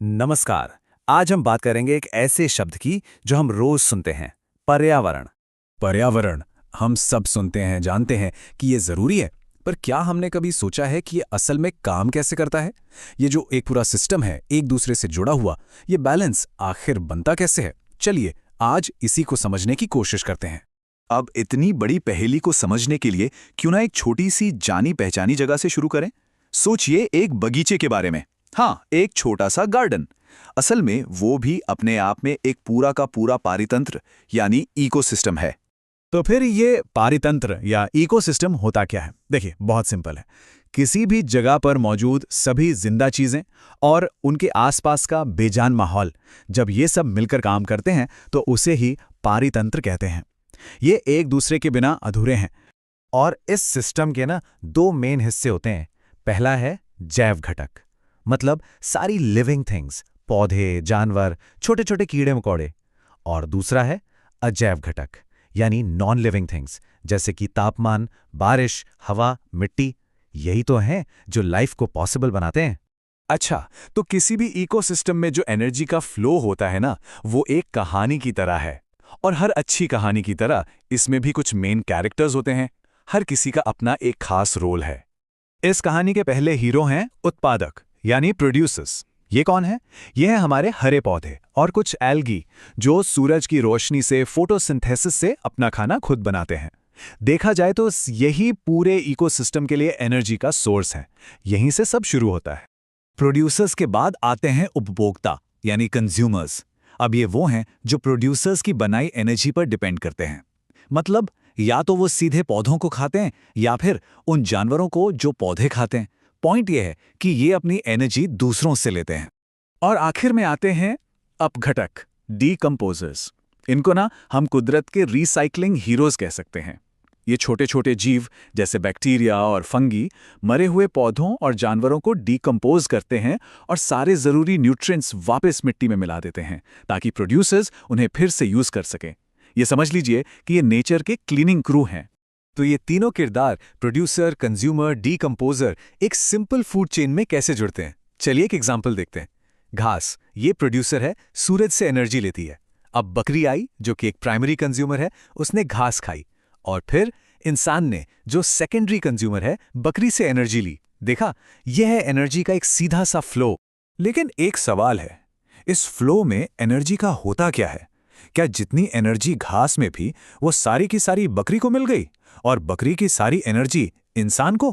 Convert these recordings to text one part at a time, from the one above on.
नमस्कार। आज हम बात करेंगे एक ऐसे शब्द की जो हम रोज सुनते हैं, पर्यावरण। पर्यावरण। हम सब सुनते हैं, जानते हैं कि ये जरूरी है, पर क्या हमने कभी सोचा है कि ये असल में काम कैसे करता है? ये जो एक पूरा सिस्टम है, एक दूसरे से जुड़ा हुआ, ये बैलेंस आखिर बनता कैसे है? चलिए आज इसी को समझने की कोशिश करते हैं। अब इतनी बड़ी पहेली को समझने के लिए क्यों ना एक छोटी सी जानी पहचानी जगह से शुरू करें। सोचिए एक बगीचे के बारे में। हाँ, एक छोटा सा गार्डन। असल में वो भी अपने आप में एक पूरा का पूरा पारितंत्र यानी इकोसिस्टम है। तो फिर ये पारितंत्र या इकोसिस्टम होता क्या है? देखिए, बहुत सिंपल है। किसी भी जगह पर मौजूद सभी जिंदा चीजें और उनके आसपास का बेजान माहौल, जब ये सब मिलकर काम करते हैं तो उसे ही पारितंत्र कहते हैं। ये एक दूसरे के बिना अधूरे हैं। और इस सिस्टम के ना दो मेन हिस्से होते हैं। पहला है जैव घटक, मतलब सारी लिविंग थिंग्स, पौधे, जानवर, छोटे छोटे कीड़े मकोड़े। और दूसरा है अजैव घटक, यानी नॉन लिविंग थिंग्स, जैसे कि तापमान, बारिश, हवा, मिट्टी। यही तो हैं जो लाइफ को पॉसिबल बनाते हैं। अच्छा, तो किसी भी इकोसिस्टम में जो एनर्जी का फ्लो होता है ना, वो एक कहानी की तरह है। और हर अच्छी कहानी की तरह इसमें भी कुछ मेन कैरेक्टर्स होते हैं। हर किसी का अपना एक खास रोल है। इस कहानी के पहले हीरो हैं उत्पादक, यानी प्रोड्यूसर्स। ये कौन है? ये हैं हमारे हरे पौधे और कुछ एल्गी, जो सूरज की रोशनी से, फोटोसिंथेसिस से अपना खाना खुद बनाते हैं। देखा जाए तो यही पूरे इकोसिस्टम के लिए एनर्जी का सोर्स है। यहीं से सब शुरू होता है। प्रोड्यूसर्स के बाद आते हैं उपभोक्ता यानी कंज्यूमर्स। अब ये वो हैं जो प्रोड्यूसर्स की बनाई एनर्जी पर डिपेंड करते हैं। मतलब या तो वो सीधे पौधों को खाते हैं या फिर उन जानवरों को जो पौधे खाते हैं। पॉइंट ये है कि ये अपनी एनर्जी दूसरों से लेते हैं। और आखिर में आते हैं अपघटक, डीकंपोजर्स। इनको ना हम कुदरत के रिसाइकलिंग हीरोज कह सकते हैं। ये छोटे छोटे जीव जैसे बैक्टीरिया और फंगी मरे हुए पौधों और जानवरों को डीकंपोज करते हैं और सारे ज़रूरी न्यूट्रिएंट्स वापस मिट्टी में मिला देते हैं, ताकि प्रोड्यूसर्स उन्हें फिर से यूज़ कर सकें। ये समझ लीजिए कि ये नेचर के क्लीनिंग क्रू हैं। तो ये तीनों किरदार, प्रोड्यूसर, कंज्यूमर, डीकंपोजर, एक सिंपल फूड चेन में कैसे जुड़ते हैं? चलिए एक एग्जांपल देखते हैं। घास, ये प्रोड्यूसर है, सूरज से एनर्जी लेती है। अब बकरी आई, जो कि एक प्राइमरी कंज्यूमर है, उसने घास खाई। और फिर इंसान ने, जो सेकेंडरी कंज्यूमर है, बकरी से एनर्जी ली। देखा, यह है एनर्जी का एक सीधा सा फ्लो। लेकिन एक सवाल है, इस फ्लो में एनर्जी का होता क्या है? क्या जितनी एनर्जी घास में थी वो सारी की सारी बकरी को मिल गई और बकरी की सारी एनर्जी इंसान को?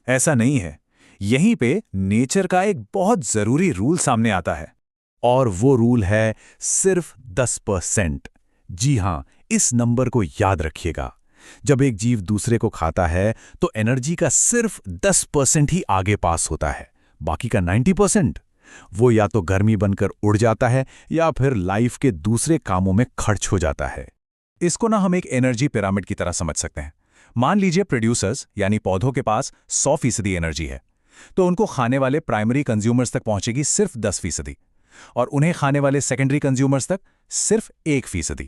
ऐसा नहीं है। यहीं पे नेचर का एक बहुत जरूरी रूल सामने आता है। और वो रूल है सिर्फ 10%। जी हां, इस नंबर को याद रखिएगा। जब एक जीव दूसरे को खाता है तो एनर्जी का सिर्फ 10% ही आगे पास होता है। बाकी का 90% वो या तो गर्मी बनकर उड़ जाता है या फिर लाइफ के दूसरे कामों में खर्च हो जाता है। इसको ना हम एक एनर्जी पिरामिड की तरह समझ सकते हैं। मान लीजिए प्रोड्यूसर्स यानी पौधों के पास 100% एनर्जी है, तो उनको खाने वाले प्राइमरी कंज्यूमर्स तक पहुंचेगी सिर्फ 10%, और उन्हें खाने वाले सेकेंडरी कंज्यूमर्स तक सिर्फ 1%।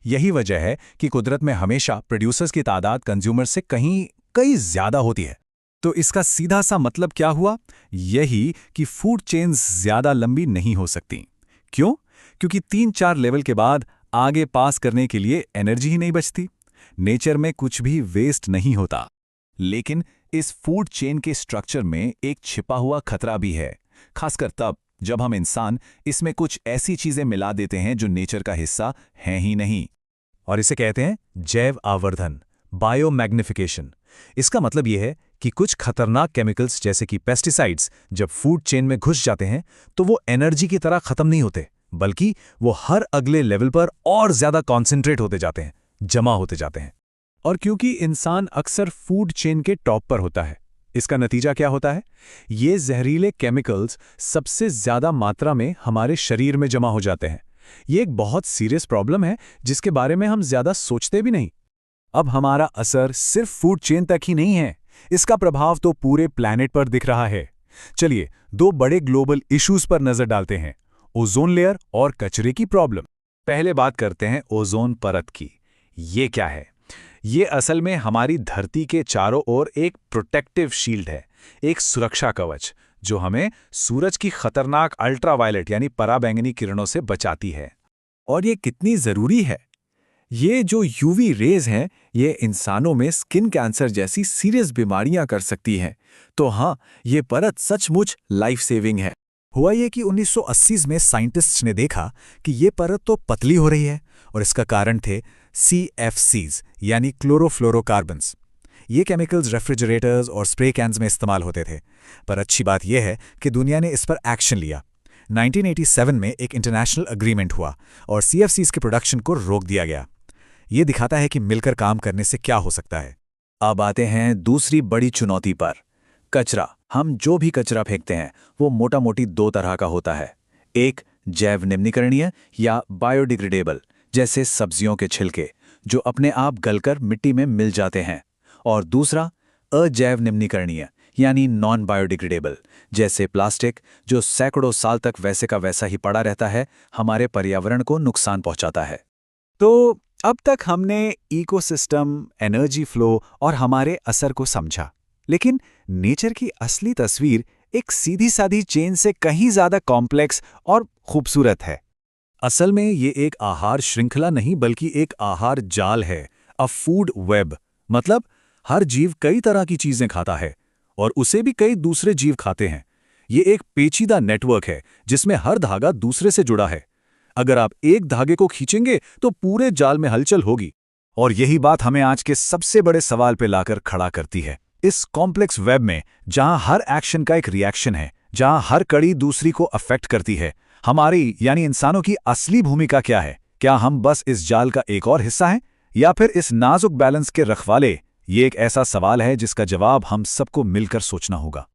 यही वजह है कि कुदरत में हमेशा प्रोड्यूसर्स की तादाद कंज्यूमर्स से कई ज्यादा होती है। तो इसका सीधा सा मतलब क्या हुआ? यही कि फूड चेन्स ज्यादा लंबी नहीं हो सकती। क्यों? क्योंकि 3-4 लेवल के बाद आगे पास करने के लिए एनर्जी ही नहीं बचती। नेचर में कुछ भी वेस्ट नहीं होता। लेकिन इस फूड चेन के स्ट्रक्चर में एक छिपा हुआ खतरा भी है, खासकर तब जब हम इंसान इसमें कुछ ऐसी चीजें मिला देते हैं जो नेचर का हिस्सा हैं ही नहीं। और इसे कहते हैं जैव आवर्धन, बायोमैग्निफिकेशन। इसका मतलब यह है कि कुछ खतरनाक केमिकल्स जैसे कि पेस्टिसाइड्स जब फूड चेन में घुस जाते हैं तो वो एनर्जी की तरह खत्म नहीं होते, बल्कि वो हर अगले लेवल पर और ज्यादा कॉन्सेंट्रेट होते जाते हैं, जमा होते जाते हैं। और क्योंकि इंसान अक्सर फूड चेन के टॉप पर होता है, इसका नतीजा क्या होता है? ये जहरीले केमिकल्स सबसे ज्यादा मात्रा में हमारे शरीर में जमा हो जाते हैं। ये एक बहुत सीरियस प्रॉब्लम है जिसके बारे में हम ज्यादा सोचते भी नहीं। अब हमारा असर सिर्फ फूड चेन तक ही नहीं है, इसका प्रभाव तो पूरे प्लैनेट पर दिख रहा है। चलिए 2 बड़े ग्लोबल इश्यूज पर नजर डालते हैं, ओजोन लेयर और कचरे की प्रॉब्लम। पहले बात करते हैं ओजोन परत की। ये क्या है? ये असल में हमारी धरती के चारों ओर एक प्रोटेक्टिव शील्ड है, एक सुरक्षा कवच जो हमें सूरज की खतरनाक अल्ट्रावायलेट यानी पराबैंगनी किरणों से बचाती है। और ये कितनी ज़रूरी है? ये जो यूवी रेज हैं, ये इंसानों में स्किन कैंसर जैसी सीरियस बीमारियां कर सकती हैं। तो हाँ, ये परत सचमुच लाइफ सेविंग है। हुआ ये कि 1980s में साइंटिस्ट्स ने देखा कि ये परत तो पतली हो रही है और इसका कारण थे CFCs यानी क्लोरोफ्लोरोकार्बन्स। ये केमिकल्स रेफ्रिजरेटर्स और स्प्रे कैन्स में इस्तेमाल होते थे। पर अच्छी बात यह है कि दुनिया ने इस पर एक्शन लिया। 1987 में एक इंटरनेशनल अग्रीमेंट हुआ और CFCs के प्रोडक्शन को रोक दिया गया। ये दिखाता है कि मिलकर काम करने से क्या हो सकता है। अब आते हैं दूसरी बड़ी चुनौती पर, कचरा। हम जो भी कचरा फेंकते हैं वो मोटा मोटी दो तरह का होता है। एक जैव निम्नीकरणीय या बायोडिग्रेडेबल, जैसे सब्जियों के छिलके जो अपने आप गलकर मिट्टी में मिल जाते हैं, और दूसरा अजैव निम्नीकरणीय यानी नॉन बायोडिग्रेडेबल, जैसे प्लास्टिक जो सैकड़ों साल तक वैसे का वैसा ही पड़ा रहता है, हमारे पर्यावरण को नुकसान पहुंचाता है। तो अब तक हमने इकोसिस्टम, एनर्जी फ्लो और हमारे असर को समझा, लेकिन नेचर की असली तस्वीर एक सीधी सादी चेन से कहीं ज्यादा कॉम्प्लेक्स और खूबसूरत है। असल में ये एक आहार श्रृंखला नहीं बल्कि एक आहार जाल है, अ फूड वेब। मतलब हर जीव कई तरह की चीजें खाता है और उसे भी कई दूसरे जीव खाते हैं। ये एक पेचीदा नेटवर्क है जिसमें हर धागा दूसरे से जुड़ा है। अगर आप एक धागे को खींचेंगे तो पूरे जाल में हलचल होगी। और यही बात हमें आज के सबसे बड़े सवाल पे लाकर खड़ा करती है। इस कॉम्प्लेक्स वेब में, जहां हर एक्शन का एक रिएक्शन है, जहां हर कड़ी दूसरी को अफेक्ट करती है, हमारी यानी इंसानों की असली भूमिका क्या है? क्या हम बस इस जाल का एक और हिस्सा हैं या फिर इस नाजुक बैलेंस के रखवाले? ये एक ऐसा सवाल है जिसका जवाब हम सबको मिलकर सोचना होगा।